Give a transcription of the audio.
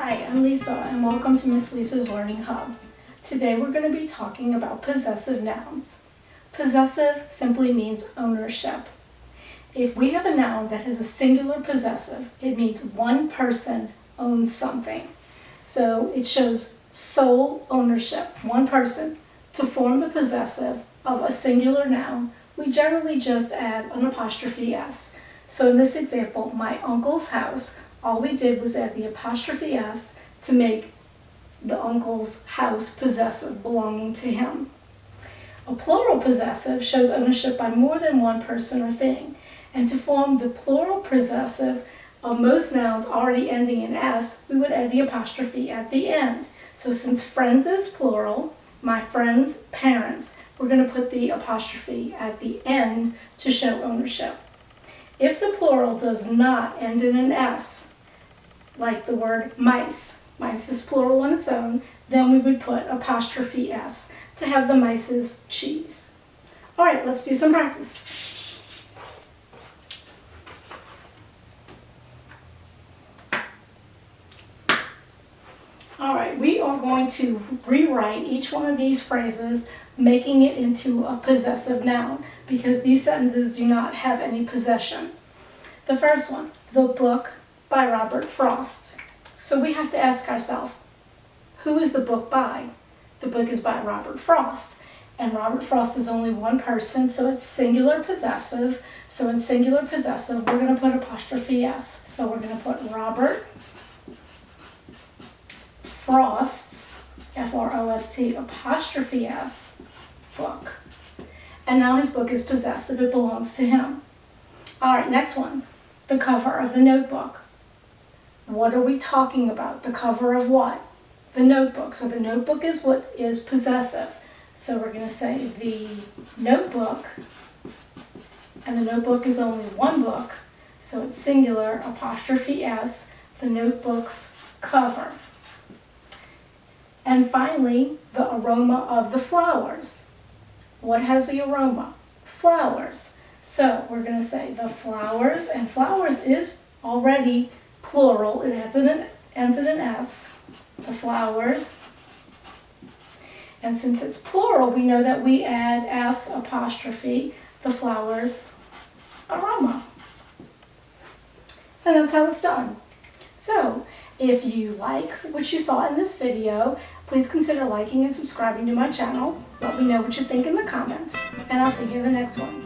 Hi, I'm Lisa and welcome to Miss Lisa's Learning Hub. Today we're going to be talking about possessive nouns. Possessive simply means ownership. If we have a noun that has a singular possessive, it means one person owns something. So it shows sole ownership, one person. To form the possessive of a singular noun, we generally just add an apostrophe S. So in this example, my uncle's house, all we did was add the apostrophe S to make the uncle's house possessive, belonging to him. A plural possessive shows ownership by more than one person or thing. And to form the plural possessive of most nouns already ending in S, we would add the apostrophe at the end. So since friends is plural, my friend's parents, we're going to put the apostrophe at the end to show ownership. If the plural does not end in an S, like the word mice, mice is plural on its own, then we would put apostrophe S to have the mice's cheese. All right, let's do some practice. All right, we are going to rewrite each one of these phrases, making it into a possessive noun, because these sentences do not have any possession. The first one, the book by Robert Frost. So we have to ask ourselves, who is the book by? The book is by Robert Frost. And Robert Frost is only one person, so it's singular possessive. So in singular possessive, we're going to put apostrophe S. So we're going to put Robert Frost's, F-R-O-S-T, apostrophe S, book. And now his book is possessive. It belongs to him. All right, next one, the cover of the notebook. What are we talking about? The cover of what? The notebook. So the notebook is what is possessive. So we're going to say the notebook, and the notebook is only one book, so it's singular, apostrophe S, the notebook's cover. And finally, the aroma of the flowers. What has the aroma? Flowers. So we're going to say the flowers, and flowers is already plural. It ends in an S, the flowers. And since it's plural, we know that we add S apostrophe, the flowers aroma. And that's how it's done. So if you like what you saw in this video, please consider liking and subscribing to my channel. Let me know what you think in the comments, and I'll see you in the next one.